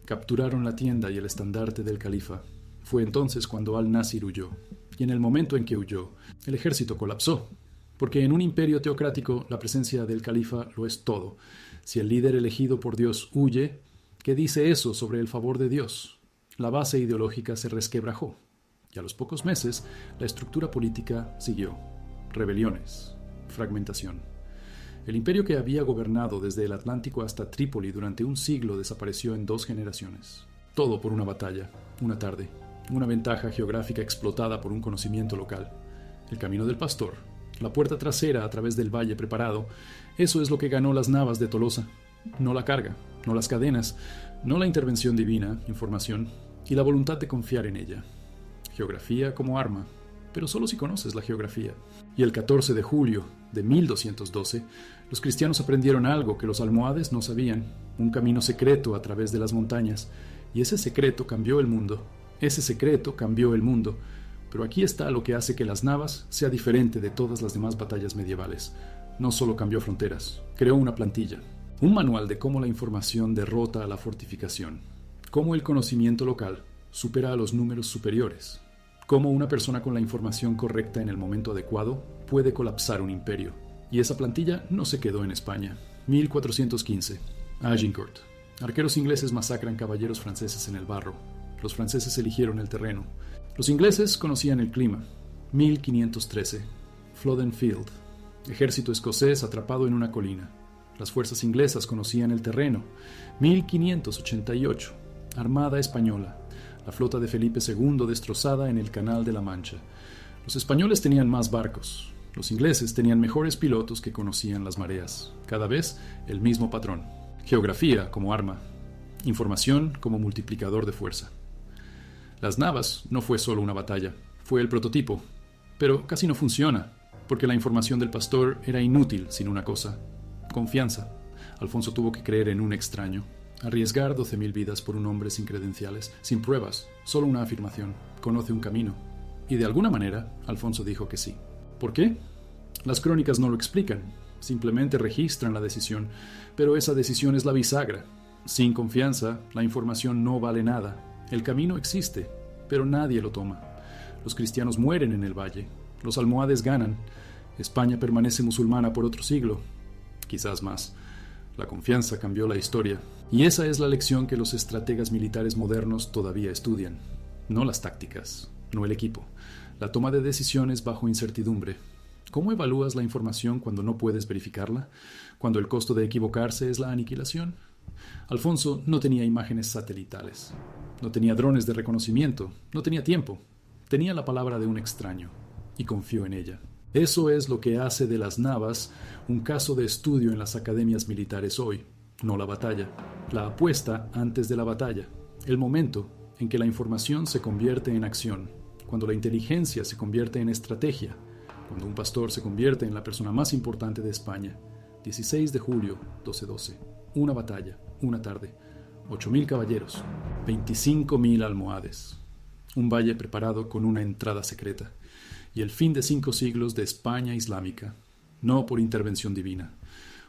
capturaron la tienda y el estandarte del califa. Fue entonces cuando Al-Nasir huyó. Y en el momento en que huyó, el ejército colapsó. Porque en un imperio teocrático la presencia del califa lo es todo. Si el líder elegido por Dios huye, ¿qué dice eso sobre el favor de Dios? La base ideológica se resquebrajó. Y a los pocos meses, la estructura política siguió. Rebeliones, fragmentación. El imperio que había gobernado desde el Atlántico hasta Trípoli durante un siglo desapareció en 2 generaciones. Todo por una batalla, una tarde, una ventaja geográfica explotada por un conocimiento local. El camino del pastor, la puerta trasera a través del valle preparado, eso es lo que ganó las navas de Tolosa. No la carga, no las cadenas, no la intervención divina, información, y la voluntad de confiar en ella. Geografía como arma, pero solo si conoces la geografía. Y el 14 de julio de 1212, los cristianos aprendieron algo que los almohades no sabían, un camino secreto a través de las montañas, y ese secreto cambió el mundo. Ese secreto cambió el mundo. Pero aquí está lo que hace que las Navas sea diferente de todas las demás batallas medievales. No solo cambió fronteras, creó una plantilla, un manual de cómo la información derrota a la fortificación, cómo el conocimiento local supera a los números superiores, cómo una persona con la información correcta en el momento adecuado puede colapsar un imperio. Y esa plantilla no se quedó en España. 1415. Agincourt. Arqueros ingleses masacran caballeros franceses en el barro. Los franceses eligieron el terreno. Los ingleses conocían el clima. 1513. Flodden Field. Ejército escocés atrapado en una colina. Las fuerzas inglesas conocían el terreno. 1588. Armada española. La flota de Felipe II destrozada en el Canal de la Mancha. Los españoles tenían más barcos. Los ingleses tenían mejores pilotos que conocían las mareas. Cada vez el mismo patrón. Geografía como arma. Información como multiplicador de fuerza. Las Navas no fue solo una batalla, fue el prototipo. Pero casi no funciona, porque la información del pastor era inútil sin una cosa: confianza. Alfonso tuvo que creer en un extraño. Arriesgar 12.000 vidas por un hombre sin credenciales, sin pruebas, solo una afirmación. Conoce un camino. Y de alguna manera, Alfonso dijo que sí. ¿Por qué? Las crónicas no lo explican. Simplemente registran la decisión. Pero esa decisión es la bisagra. Sin confianza, la información no vale nada. El camino existe, pero nadie lo toma. Los cristianos mueren en el valle. Los almohades ganan. España permanece musulmana por otro siglo. Quizás más. La confianza cambió la historia. Y esa es la lección que los estrategas militares modernos todavía estudian. No las tácticas, no el equipo. La toma de decisiones bajo incertidumbre. ¿Cómo evalúas la información cuando no puedes verificarla? ¿Cuando el costo de equivocarse es la aniquilación? Alfonso no tenía imágenes satelitales. No tenía drones de reconocimiento. No tenía tiempo. Tenía la palabra de un extraño. Y confió en ella. Eso es lo que hace de las Navas un caso de estudio en las academias militares hoy, no la batalla. La apuesta antes de la batalla. El momento en que la información se convierte en acción, cuando la inteligencia se convierte en estrategia, cuando un pastor se convierte en la persona más importante de España. 16 de julio, 12:12. Una batalla, una tarde. 8.000 caballeros, 25.000 almohades. Un valle preparado con una entrada secreta. Y el fin de 5 siglos de España islámica, no por intervención divina,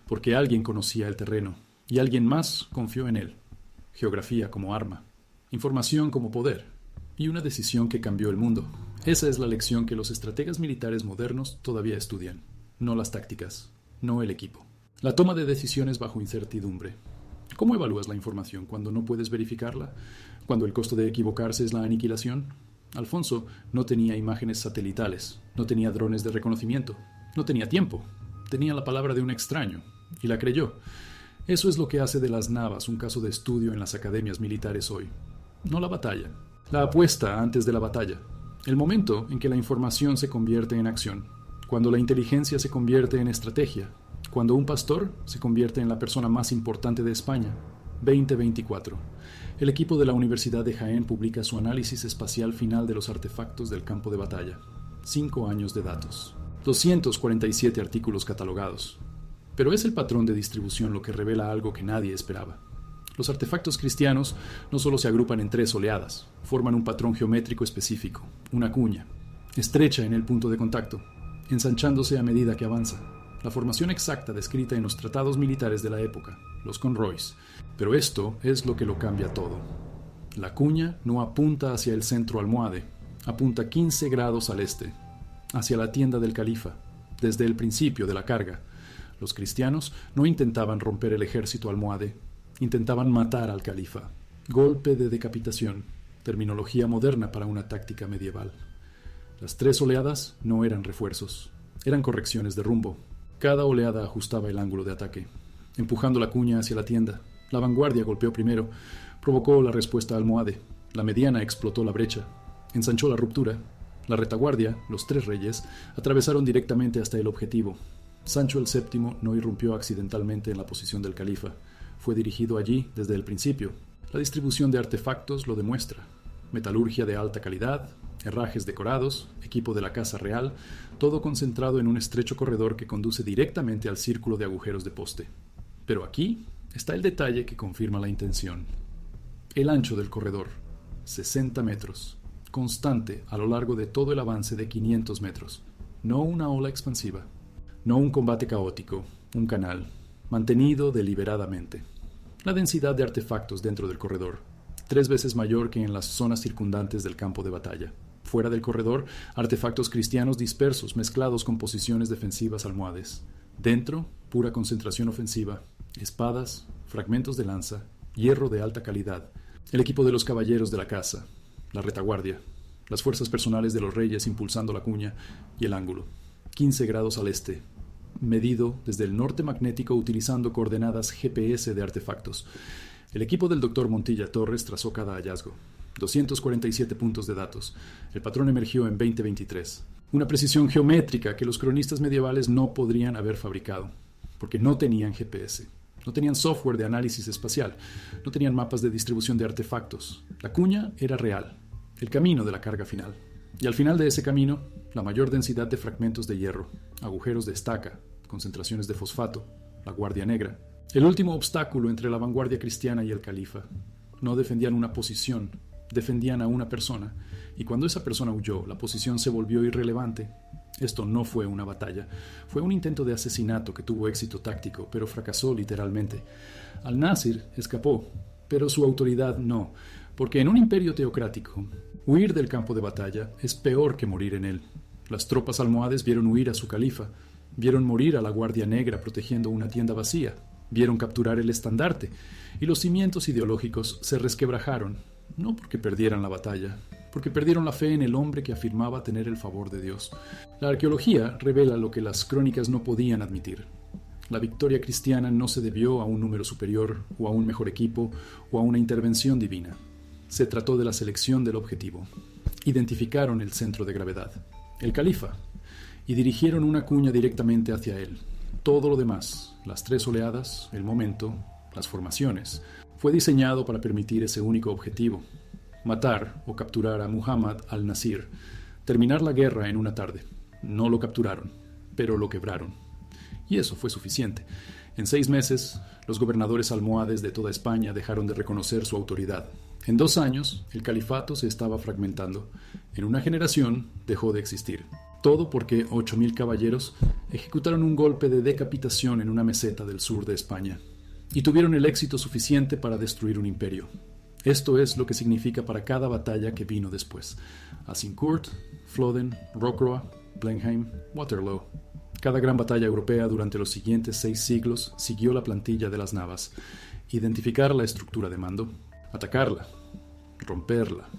porque alguien conocía el terreno y alguien más confió en él. Geografía como arma, información como poder y una decisión que cambió el mundo. Esa es la lección que los estrategas militares modernos todavía estudian, no las tácticas, no el equipo. La toma de decisiones bajo incertidumbre. ¿Cómo evalúas la información cuando no puedes verificarla? ¿Cuando el costo de equivocarse es la aniquilación? Alfonso no tenía imágenes satelitales, no tenía drones de reconocimiento, no tenía tiempo, tenía la palabra de un extraño, y la creyó. Eso es lo que hace de las Navas un caso de estudio en las academias militares hoy. No la batalla, la apuesta antes de la batalla, el momento en que la información se convierte en acción, cuando la inteligencia se convierte en estrategia, cuando un pastor se convierte en la persona más importante de España. 2024. El equipo de la Universidad de Jaén publica su análisis espacial final de los artefactos del campo de batalla. 5 años de datos. 247 artículos catalogados. Pero es el patrón de distribución lo que revela algo que nadie esperaba. Los artefactos cristianos no solo se agrupan en 3 oleadas, forman un patrón geométrico específico, una cuña, estrecha en el punto de contacto, ensanchándose a medida que avanza. La formación exacta descrita en los tratados militares de la época, los Conroys. Pero esto es lo que lo cambia todo. La cuña no apunta hacia el centro almohade, apunta 15 grados al este, hacia la tienda del califa, desde el principio de la carga. Los cristianos no intentaban romper el ejército almohade, intentaban matar al califa. Golpe de decapitación, terminología moderna para una táctica medieval. Las 3 oleadas no eran refuerzos, eran correcciones de rumbo. Cada oleada ajustaba el ángulo de ataque, empujando la cuña hacia la tienda. La vanguardia golpeó primero, provocó la respuesta almohade. La mediana explotó la brecha, ensanchó la ruptura. La retaguardia, los 3 reyes, atravesaron directamente hasta el objetivo. Sancho el VII no irrumpió accidentalmente en la posición del califa. Fue dirigido allí desde el principio. La distribución de artefactos lo demuestra. Metalurgia de alta calidad, herrajes decorados, equipo de la Casa Real, todo concentrado en un estrecho corredor que conduce directamente al círculo de agujeros de poste. Pero aquí está el detalle que confirma la intención. El ancho del corredor, 60 metros, constante a lo largo de todo el avance de 500 metros. No una ola expansiva, no un combate caótico, un canal, mantenido deliberadamente. La densidad de artefactos dentro del corredor, 3 veces mayor que en las zonas circundantes del campo de batalla. Fuera del corredor, artefactos cristianos dispersos, mezclados con posiciones defensivas almohades. Dentro, pura concentración ofensiva, espadas, fragmentos de lanza, hierro de alta calidad, el equipo de los caballeros de la casa, la retaguardia, las fuerzas personales de los reyes impulsando la cuña y el ángulo. 15 grados al este, medido desde el norte magnético utilizando coordenadas GPS de artefactos. El equipo del Dr. Montilla Torres trazó cada hallazgo. 247 puntos de datos. El patrón emergió en 2023. Una precisión geométrica que los cronistas medievales no podrían haber fabricado, porque no tenían GPS, no tenían software de análisis espacial, no tenían mapas de distribución de artefactos. La cuña era real, el camino de la carga final. Y al final de ese camino, la mayor densidad de fragmentos de hierro, agujeros de estaca, concentraciones de fosfato, la guardia negra. El último obstáculo entre la vanguardia cristiana y el califa. No defendían una posición, defendían a una persona, y cuando esa persona huyó, la posición se volvió irrelevante. Esto no fue una batalla, fue un intento de asesinato que tuvo éxito táctico, pero fracasó literalmente. Al-Nasir escapó, pero su autoridad no, porque en un imperio teocrático, huir del campo de batalla es peor que morir en él. Las tropas almohades vieron huir a su califa, vieron morir a la Guardia Negra protegiendo una tienda vacía, vieron capturar el estandarte, y los cimientos ideológicos se resquebrajaron, no porque perdieran la batalla, porque perdieron la fe en el hombre que afirmaba tener el favor de Dios. La arqueología revela lo que las crónicas no podían admitir. La victoria cristiana no se debió a un número superior, o a un mejor equipo, o a una intervención divina. Se trató de la selección del objetivo. Identificaron el centro de gravedad, el califa, y dirigieron una cuña directamente hacia él. Todo lo demás, las 3 oleadas, el momento, las formaciones, fue diseñado para permitir ese único objetivo: matar o capturar a Muhammad al-Nasir, terminar la guerra en una tarde. No lo capturaron, pero lo quebraron. Y eso fue suficiente. En 6 meses, los gobernadores almohades de toda España dejaron de reconocer su autoridad. En 2 años, el califato se estaba fragmentando. En una generación, dejó de existir. Todo porque 8.000 caballeros ejecutaron un golpe de decapitación en una meseta del sur de España. Y tuvieron el éxito suficiente para destruir un imperio. Esto es lo que significa para cada batalla que vino después: Azincourt, Flodden, Rocroi, Blenheim, Waterloo. Cada gran batalla europea durante los siguientes 6 siglos siguió la plantilla de las Navas: identificar la estructura de mando, atacarla, romperla.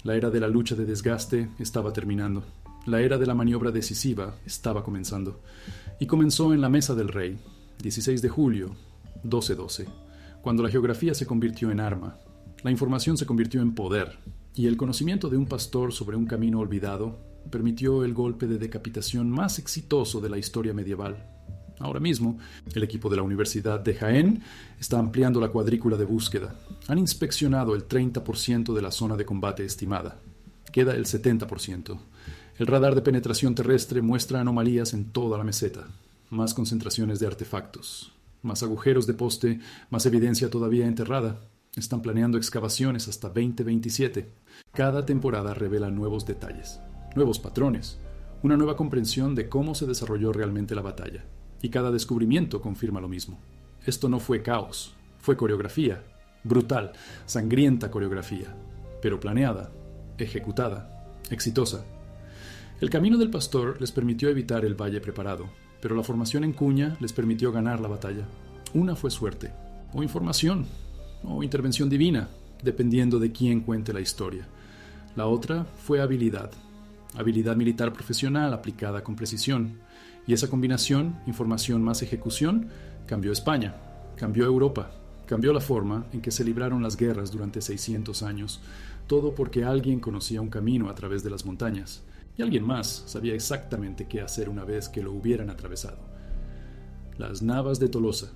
La era de la lucha de desgaste estaba terminando. La era de la maniobra decisiva estaba comenzando. Y comenzó en la Mesa del Rey, 16 de julio, 1212, cuando la geografía se convirtió en arma, la información se convirtió en poder, y el conocimiento de un pastor sobre un camino olvidado permitió el golpe de decapitación más exitoso de la historia medieval. Ahora mismo, el equipo de la Universidad de Jaén está ampliando la cuadrícula de búsqueda. Han inspeccionado el 30% de la zona de combate estimada. Queda el 70%. El radar de penetración terrestre muestra anomalías en toda la meseta. Más concentraciones de artefactos, más agujeros de poste, más evidencia todavía enterrada. Están planeando excavaciones hasta 2027. Cada temporada revela nuevos detalles, nuevos patrones, una nueva comprensión de cómo se desarrolló realmente la batalla. Y cada descubrimiento confirma lo mismo. Esto no fue caos, fue coreografía, brutal, sangrienta coreografía, pero planeada, ejecutada, exitosa. El camino del pastor les permitió evitar el valle preparado, pero la formación en cuña les permitió ganar la batalla. Una fue suerte, o información, o intervención divina, dependiendo de quién cuente la historia. La otra fue habilidad militar profesional aplicada con precisión. Y esa combinación, información más ejecución, cambió España, cambió Europa, cambió la forma en que se libraron las guerras durante 600 años, todo porque alguien conocía un camino a través de las montañas, y alguien más sabía exactamente qué hacer una vez que lo hubieran atravesado. Las Navas de Tolosa,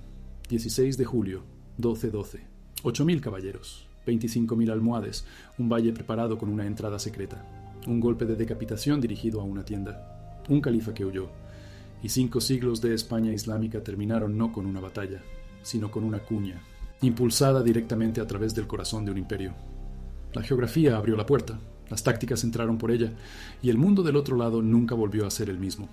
16 de julio, 1212. 8.000 caballeros, 25.000 almohades, un valle preparado con una entrada secreta, un golpe de decapitación dirigido a una tienda, un califa que huyó. Y 5 siglos de España islámica terminaron no con una batalla, sino con una cuña, impulsada directamente a través del corazón de un imperio. La geografía abrió la puerta, las tácticas entraron por ella, y el mundo del otro lado nunca volvió a ser el mismo.